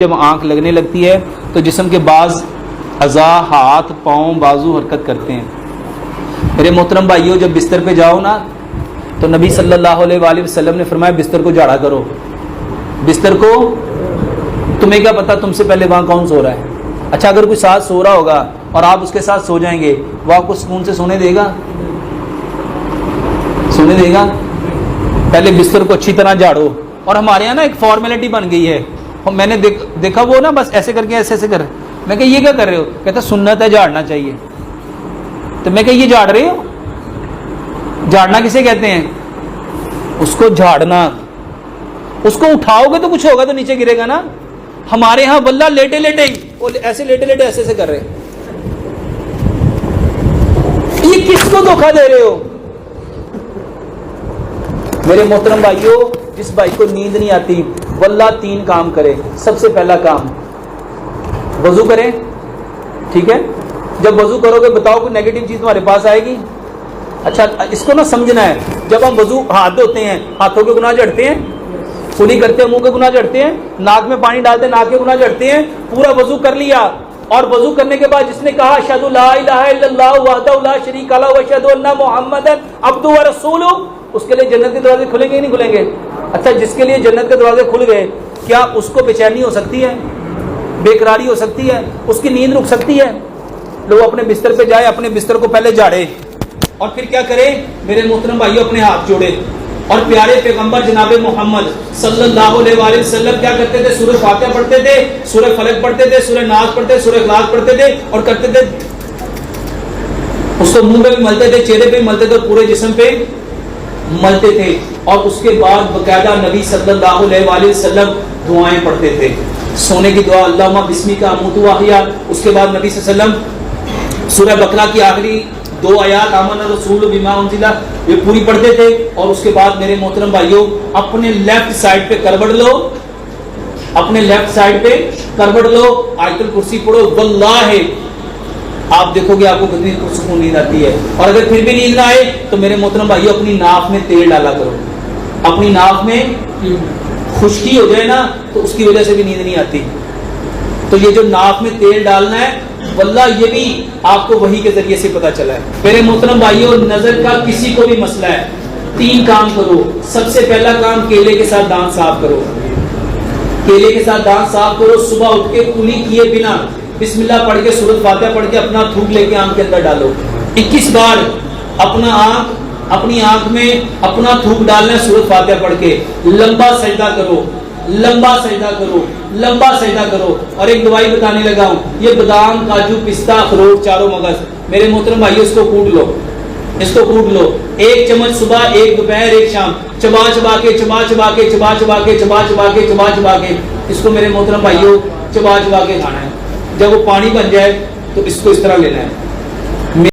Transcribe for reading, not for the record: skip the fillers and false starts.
جب آنکھ لگنے لگتی ہے تو جسم کے بعض اعضاء ہاتھ پاؤں بازو حرکت کرتے ہیں۔ میرے محترم بھائیو، جب بستر پہ جاؤ نا تو نبی صلی اللہ علیہ وآلہ وسلم نے فرمایا بستر کو جھاڑا کرو۔ بستر کو، تمہیں کیا پتا تم سے پہلے وہاں کون سو رہا ہے؟ اچھا اگر کوئی ساتھ سو رہا ہوگا اور آپ اس کے ساتھ سو جائیں گے، وہ آپ کو سکون سے سونے دے گا؟ سونے دے گا؟ پہلے بستر کو اچھی طرح جھاڑو۔ اور ہمارے یہاں نا ایک فارمیلٹی بن گئی ہے، میں نے دیکھا وہ نا بس ایسے کر کے ایسے کر، میں کہ یہ کیا کر رہے ہو؟ کہتا سنت ہے جھاڑنا چاہیے۔ تو میں کہ یہ جھاڑ رہے ہو؟ جھاڑنا کسے کہتے ہیں؟ اس کو جھاڑنا، اس کو اٹھاؤ گے تو کچھ ہوگا تو نیچے گرے گا نا۔ ہمارے ہاں واللہ لیٹے لیٹے ایسے لیٹے لیٹے ایسے کر رہے، یہ کس کو دھوکہ دے رہے ہو؟ میرے محترم بھائیوں، جس بھائی کو نیند نہیں آتی واللہ 3 کام کرے۔ سب سے پہلا کام وضو کرے، ٹھیک ہے؟ جب وضو کرو گے بتاؤ کوئی نیگیٹو چیز تمہارے پاس آئے گی؟ اچھا اس کو نا سمجھنا ہے، جب ہم وضو ہاتھ دھوتے ہیں ہاتھوں کے گناہ جھڑتے ہیں، کلی کرتے ہیں منہ کے گناہ جھڑتے ہیں، ناک میں پانی ڈالتے ہیں ناک کے گناہ جھڑتے ہیں۔ پورا وضو کر لیا اور وضو کرنے کے بعد جس نے کہا اشہد لا الہ الا اللہ وحدہ لا شریک لہ واشہد ان محمدا عبدہ ورسولہ، اس کے لیے جنت کے دروازے کھلیں گے کہ نہیں کھلیں گے؟ اچھا جس کے لیے جنت کے دروازے کھل گئے، کیا اس کو بے چینی ہو سکتی ہے؟ بے قراری ہو سکتی ہے؟ اس کی نیند رک سکتی ہے؟ لوگ اپنے بستر پہ جائے، اپنے بستر کو پہلے جھاڑے اور پھر کیا کرے میرے محترم بھائیوں؟ اپنے ہاتھ جوڑے اور پیارے پیغمبر جناب محمد صلی اللہ علیہ وآلہ وسلم کیا کرتے تھے؟ سورہ فاتحہ پڑھتے تھے، سورہ فلق پڑھتے تھے، سورہ ناس پڑھتے تھے، سورہ اخلاص پڑھتے تھے اور کرتے تھے اس کو منہ پہ بھی ملتے تھے، چہرے پہ بھی ملتے تھے اور پورے جسم پہ ملتے تھے۔ اور اس کے بعد باقاعدہ نبی صلی اللہ علیہ وآلہ وسلم دعائیں پڑھتے تھے، سونے کی دعا اللہم بسمک اموت واحیا۔ اس کے بعد نبی صلی اللہ علیہ وسلم سورہ بقرہ کی آخری 2 آیات آمن الرسول بما انزل، یہ پوری پڑھتے تھے۔ اور اس کے بعد میرے محترم بھائیوں اپنے لیفٹ سائڈ پہ کروٹ لو، اپنے لیفٹ سائڈ پہ کروٹ لو، آیت الکرسی پڑھو، واللہ آپ دیکھو گے آپ کو کتنی سکون نیند آتی ہے۔ اور اگر پھر بھی نیند نہ آئے تو میرے محترم بھائیوں اپنی ناک میں تیل ڈالا کرو، اپنی ناک میں خشکی ہو جائے نا تو اس کی وجہ سے بھی نیند نہیں آتی۔ تو یہ جو ناک میں تیل ڈالنا ہے واللہ یہ بھی آپ کو وحی کے ذریعے سے پتا چلا ہے۔ میرے محترم بھائیوں نظر کا کسی کو بھی مسئلہ ہے، 3 کام کرو۔ سب سے پہلا کام کیلے کے ساتھ دانت صاف کرو، کیلے کے ساتھ دانت صاف کرو۔ صبح اٹھ کے کلی کیے بنا بسم اللہ پڑھ کے سورۃ فاتحہ پڑھ کے اپنا تھوک لے کے آنکھ کے اندر ڈالو 21 بار۔ اپنی آنکھ میں اپنا تھوک ڈالنا ہے سورۃ فاتحہ پڑھ کے۔ لمبا سجدہ کرو، لمبا سجدہ کرو، لمبا سجدہ کرو۔ اور ایک دوائی بتانے لگا ہوں، یہ بادام کاجو پستہ اخروٹ چاروں مغز، میرے محترم بھائیو اس کو کوٹ لو، اس کو کوٹ لو، 1 چمچ صبح، 1 دوپہر، 1 شام، چبا چبا کے چبا چبا کے چبا چبا کے چبا چبا کے چبا چبا کے اس کو میرے محترم بھائیو چبا چبا کے کھانا ہے۔ جب وہ پانی بن جائے تو اس کو اس طرح لینا ہے۔